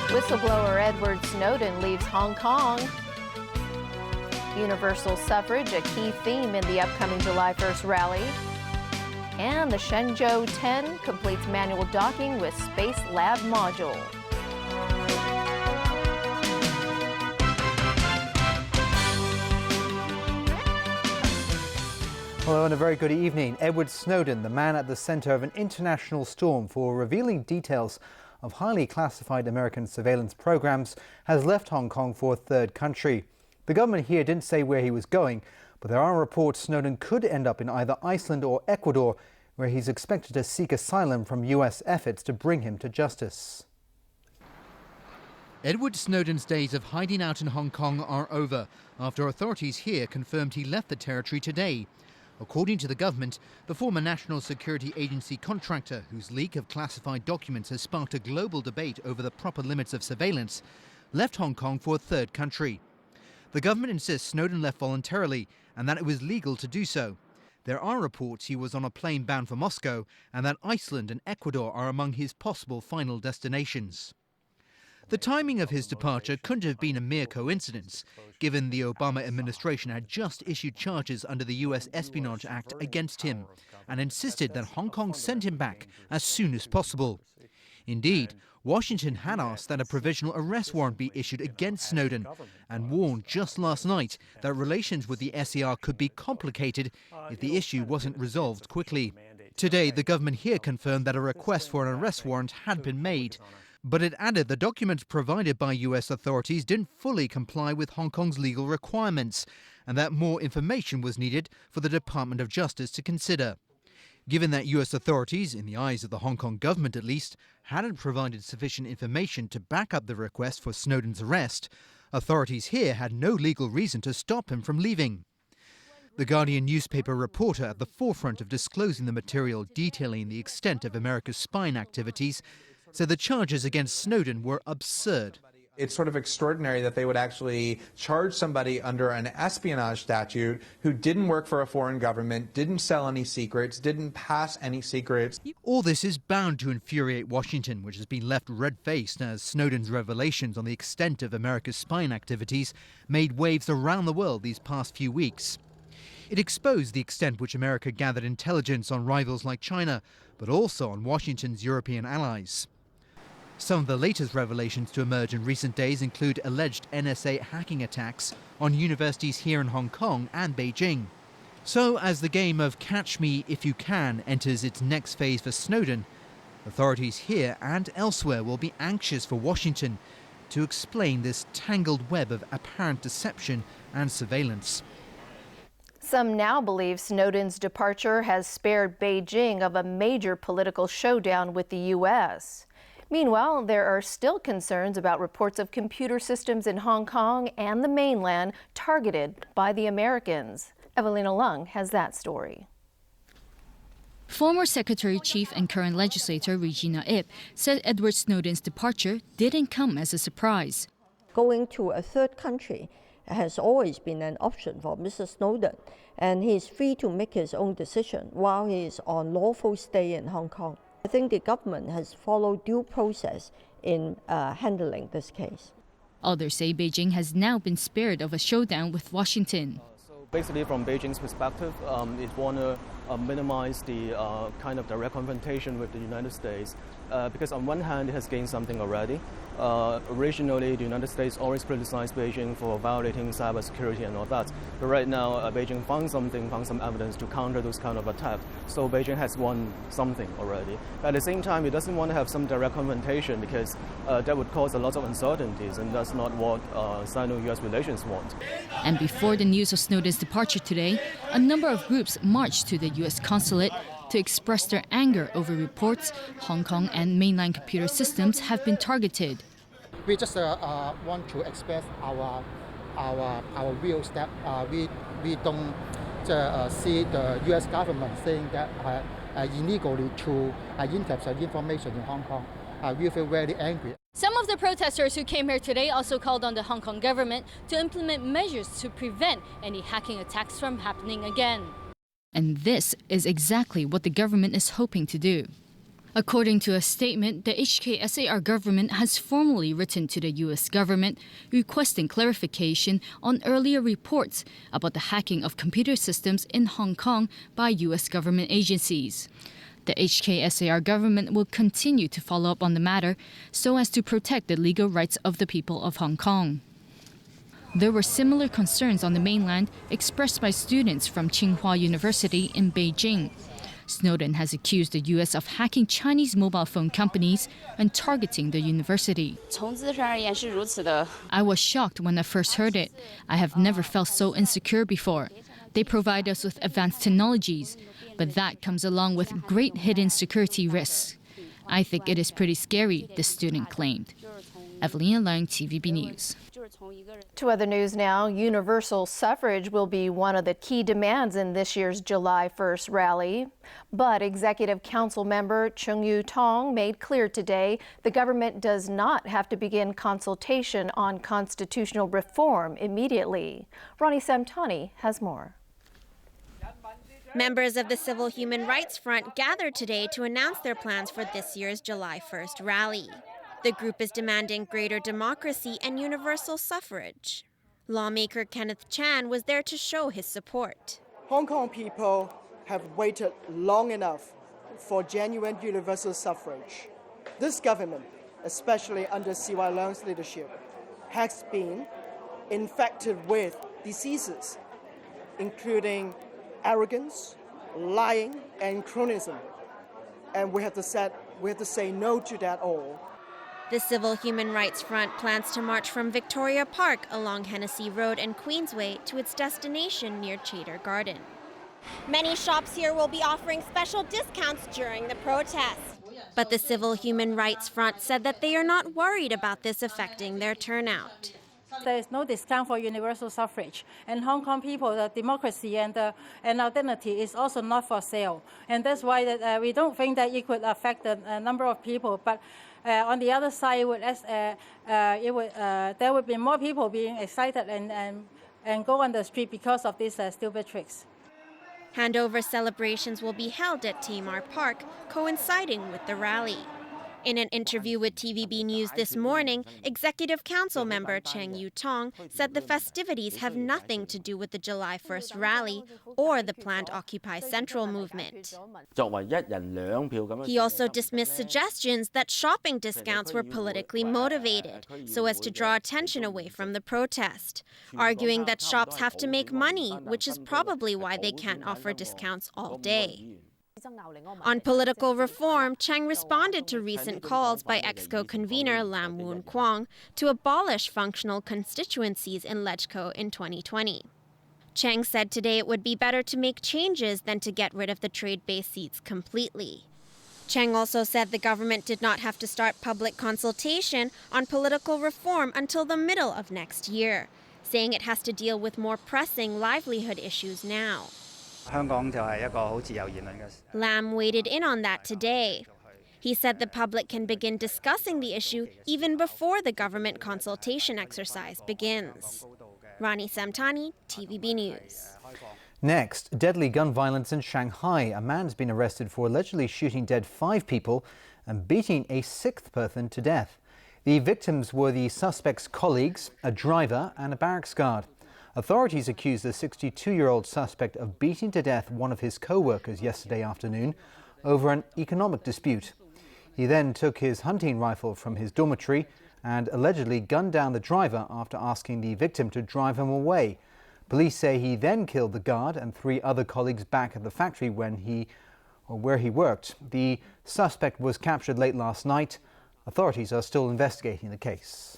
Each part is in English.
Whistleblower Edward Snowden leaves Hong Kong. Universal suffrage, a key theme in the upcoming July 1st rally. And the Shenzhou 10 completes manual docking with Space Lab module. Hello and a very good evening. Edward Snowden, the man at the center of an international storm for revealing details of highly classified American surveillance programs, has left Hong Kong for a third country. The government here didn't say where he was going, but there are reports Snowden could end up in either Iceland or Ecuador, where he's expected to seek asylum from US efforts to bring him to justice. Edward Snowden's days of hiding out in Hong Kong are over, after authorities here confirmed he left the territory today. According to the government, the former National Security Agency contractor, whose leak of classified documents has sparked a global debate over the proper limits of surveillance, left Hong Kong for a third country. The government insists Snowden left voluntarily and that it was legal to do so. There are reports he was on a plane bound for Moscow and that Iceland and Ecuador are among his possible final destinations. The timing of his departure couldn't have been a mere coincidence, given the Obama administration had just issued charges under the US Espionage Act against him and insisted that Hong Kong send him back as soon as possible. Indeed, Washington had asked that a provisional arrest warrant be issued against Snowden and warned just last night that relations with the SAR could be complicated if the issue wasn't resolved quickly. Today, the government here confirmed that a request for an arrest warrant had been made, but it added the documents provided by US authorities didn't fully comply with Hong Kong's legal requirements and that more information was needed for the Department of Justice to consider. Given that US authorities, in the eyes of the Hong Kong government at least, hadn't provided sufficient information to back up the request for Snowden's arrest, authorities here had no legal reason to stop him from leaving. The Guardian newspaper reporter at the forefront of disclosing the material detailing the extent of America's spying activities said the charges against Snowden were absurd. It's sort of extraordinary that they would actually charge somebody under an espionage statute who didn't work for a foreign government, didn't sell any secrets, didn't pass any secrets. All this is bound to infuriate Washington, which has been left red-faced as Snowden's revelations on the extent of America's spying activities made waves around the world these past few weeks. It exposed the extent which America gathered intelligence on rivals like China, but also on Washington's European allies. Some of the latest revelations to emerge in recent days include alleged NSA hacking attacks on universities here in Hong Kong and Beijing. So as the game of catch me if you can enters its next phase for Snowden, authorities here and elsewhere will be anxious for Washington to explain this tangled web of apparent deception and surveillance. Some now believe Snowden's departure has spared Beijing of a major political showdown with the U.S. Meanwhile, there are still concerns about reports of computer systems in Hong Kong and the mainland targeted by the Americans. Evelina Lung has that story. Former Secretary-Chief and current legislator Regina Ip said Edward Snowden's departure didn't come as a surprise. Going to a third country has always been an option for Mr. Snowden, and he is free to make his own decision while he is on lawful stay in Hong Kong. I think the government has followed due process in handling this case. Others say Beijing has now been spared of a showdown with Washington. Basically, from Beijing's perspective, it want to minimize the kind of direct confrontation with the United States because on one hand, it has gained something already. Originally, the United States always criticized Beijing for violating cybersecurity and all that. But right now, Beijing found some evidence to counter those kind of attacks. So Beijing has won something already. But at the same time, it doesn't want to have some direct confrontation because that would cause a lot of uncertainties, and that's not what Sino-US relations want. And before the news of Snowden's departure today, a number of groups marched to the U.S. consulate to express their anger over reports Hong Kong and mainland computer systems have been targeted. We just want to express our real step. We don't see the U.S. government saying that illegally to intercept information in Hong Kong. We feel very angry. Some of the protesters who came here today also called on the Hong Kong government to implement measures to prevent any hacking attacks from happening again. And this is exactly what the government is hoping to do. According to a statement, the HKSAR government has formally written to the U.S. government requesting clarification on earlier reports about the hacking of computer systems in Hong Kong by U.S. government agencies. The HKSAR government will continue to follow up on the matter so as to protect the legal rights of the people of Hong Kong. There were similar concerns on the mainland expressed by students from Tsinghua University in Beijing. Snowden has accused the U.S. of hacking Chinese mobile phone companies and targeting the university. I was shocked when I first heard it. I have never felt so insecure before. They provide us with advanced technologies, but that comes along with great hidden security risks. I think it is pretty scary, the student claimed. Evelyn Leung, TVB News. To other news now, universal suffrage will be one of the key demands in this year's July 1st rally. But Executive Council member Chung-Yu Tong made clear today the government does not have to begin consultation on constitutional reform immediately. Ronnie Samtani has more. Members of the Civil Human Rights Front gathered today to announce their plans for this year's July 1st rally. The group is demanding greater democracy and universal suffrage. Lawmaker Kenneth Chan was there to show his support. Hong Kong people have waited long enough for genuine universal suffrage. This government, especially under C.Y. Leung's leadership, has been infected with diseases, including arrogance, lying, and cronyism. And we have to say no to that all. The Civil Human Rights Front plans to march from Victoria Park along Hennessy Road and Queensway to its destination near Chater Garden. Many shops here will be offering special discounts during the protest. But the Civil Human Rights Front said that they are not worried about this affecting their turnout. There is no discount for universal suffrage. And Hong Kong people, the democracy and our dignity is also not for sale. And that's why we don't think that it could affect the number of people. But on the other side, there would be more people being excited and go on the street because of these stupid tricks. Handover celebrations will be held at Tamar Park, coinciding with the rally. In an interview with TVB News this morning, Executive Council member Cheng Yu-tong said the festivities have nothing to do with the July 1st rally or the planned Occupy Central movement. He also dismissed suggestions that shopping discounts were politically motivated so as to draw attention away from the protest, arguing that shops have to make money, which is probably why they can't offer discounts all day. On political reform, Cheng responded to recent calls by EXCO convener Lam Woon Kwong to abolish functional constituencies in LegCo in 2020. Cheng said today it would be better to make changes than to get rid of the trade-based seats completely. Cheng also said the government did not have to start public consultation on political reform until the middle of next year, saying it has to deal with more pressing livelihood issues now. Lam weighted in on that today. He said the public can begin discussing the issue even before the government consultation exercise begins. Ronnie Samtani, TVB News. Next, deadly gun violence in Shanghai. A man's been arrested for allegedly shooting dead 5 people and beating a 6th person to death. The victims were the suspect's colleagues, a driver and a barracks guard. Authorities accused the 62-year-old suspect of beating to death one of his co-workers yesterday afternoon over an economic dispute. He then took his hunting rifle from his dormitory and allegedly gunned down the driver after asking the victim to drive him away. Police say he then killed the guard and 3 other colleagues back at the factory where he worked. The suspect was captured late last night. Authorities are still investigating the case.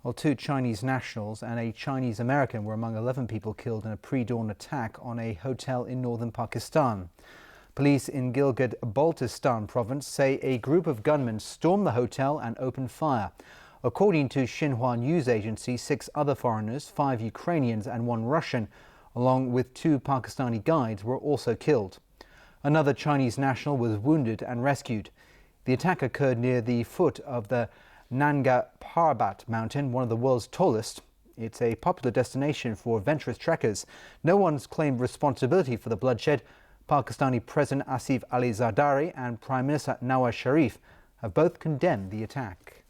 Well, 2 Chinese nationals and a Chinese American were among 11 people killed in a pre-dawn attack on a hotel in northern Pakistan. Police in Gilgit-Baltistan province say a group of gunmen stormed the hotel and opened fire. According to Xinhua news agency, 6 other foreigners, 5 Ukrainians and 1 Russian, along with 2 Pakistani guides, were also killed. Another Chinese national was wounded and rescued. The attack occurred near the foot of the Nanga Parbat mountain, one of the world's tallest. It's a popular destination for adventurous trekkers. No one's claimed responsibility for the bloodshed. Pakistani President Asif Ali Zardari and Prime Minister Nawaz Sharif have both condemned the attack.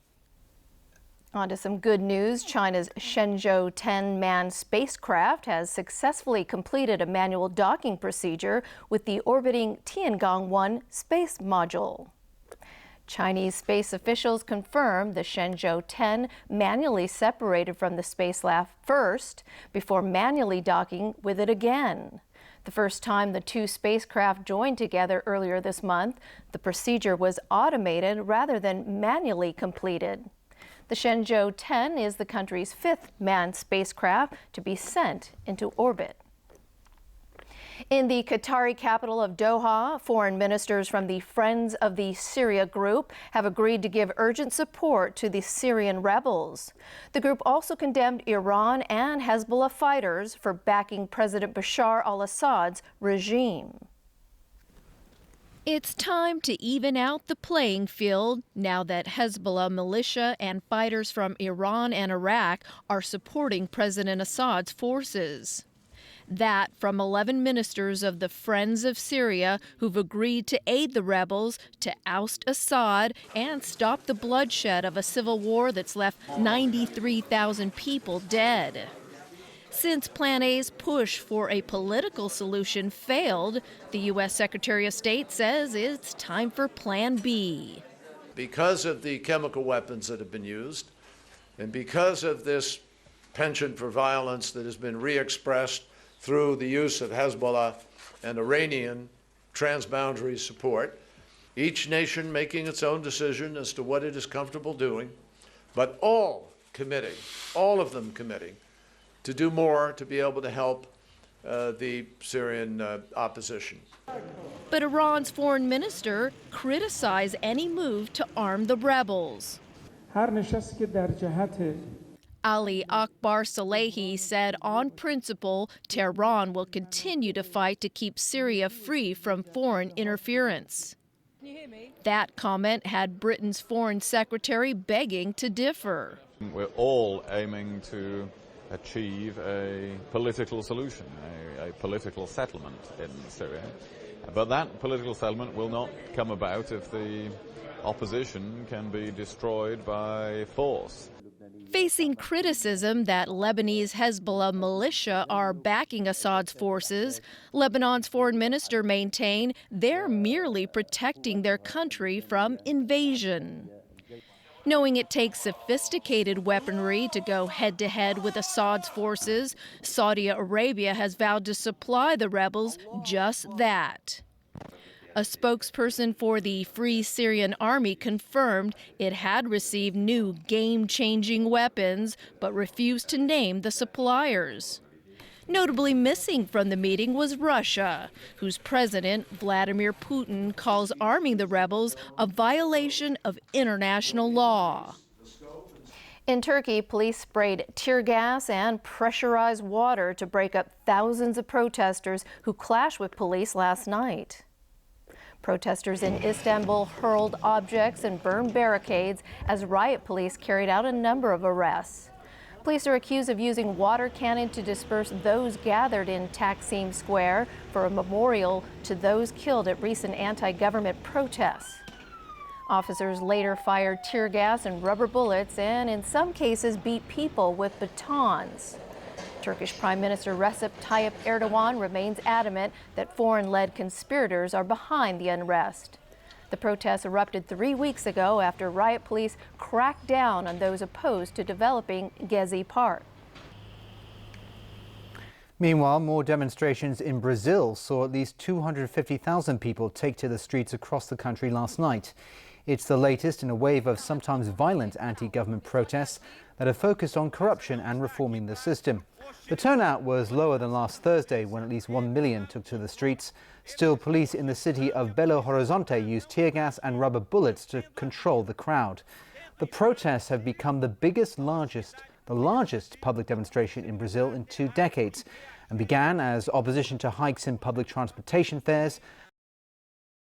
On to some good news. China's Shenzhou 10 manned spacecraft has successfully completed a manual docking procedure with the orbiting Tiangong-1 space module. Chinese space officials confirmed the Shenzhou 10 manually separated from the space lab first before manually docking with it again. The first time the two spacecraft joined together earlier this month, the procedure was automated rather than manually completed. The Shenzhou 10 is the country's 5th manned spacecraft to be sent into orbit. In the Qatari capital of Doha, foreign ministers from the Friends of the Syria group have agreed to give urgent support to the Syrian rebels. The group also condemned Iran and Hezbollah fighters for backing President Bashar al-Assad's regime. It's time to even out the playing field now that Hezbollah militia and fighters from Iran and Iraq are supporting President Assad's forces. That from 11 ministers of the Friends of Syria who've agreed to aid the rebels to oust Assad and stop the bloodshed of a civil war that's left 93,000 people dead. Since Plan A's push for a political solution failed, the U.S. Secretary of State says it's time for Plan B. Because of the chemical weapons that have been used, and because of this penchant for violence that has been re-expressed through the use of Hezbollah and Iranian transboundary support, each nation making its own decision as to what it is comfortable doing, but all of them committing, to do more to be able to help the Syrian opposition. But Iran's foreign minister criticized any move to arm the rebels. Ali Akbar Salehi said on principle, Tehran will continue to fight to keep Syria free from foreign interference. That comment had Britain's foreign secretary begging to differ. We're all aiming to achieve a political solution, a political settlement in Syria. But that political settlement will not come about if the opposition can be destroyed by force. Facing criticism that Lebanese Hezbollah militia are backing Assad's forces, Lebanon's foreign minister maintained they're merely protecting their country from invasion. Knowing it takes sophisticated weaponry to go head-to-head with Assad's forces, Saudi Arabia has vowed to supply the rebels just that. A spokesperson for the Free Syrian Army confirmed it had received new game-changing weapons, but refused to name the suppliers. Notably missing from the meeting was Russia, whose president, Vladimir Putin, calls arming the rebels a violation of international law. In Turkey, police sprayed tear gas and pressurized water to break up thousands of protesters who clashed with police last night. Protesters in Istanbul hurled objects and burned barricades as riot police carried out a number of arrests. Police are accused of using water cannon to disperse those gathered in Taksim Square for a memorial to those killed at recent anti-government protests. Officers later fired tear gas and rubber bullets and, in some cases, beat people with batons. Turkish Prime Minister Recep Tayyip Erdogan remains adamant that foreign-led conspirators are behind the unrest. The protests erupted 3 weeks ago after riot police cracked down on those opposed to developing Gezi Park. Meanwhile, more demonstrations in Brazil saw at least 250,000 people take to the streets across the country last night. It's the latest in a wave of sometimes violent anti-government protests that have focused on corruption and reforming the system. The turnout was lower than last Thursday, when at least 1 million took to the streets. Still, police in the city of Belo Horizonte used tear gas and rubber bullets to control the crowd. The protests have become the largest public demonstration in Brazil in 2 decades, and began as opposition to hikes in public transportation fares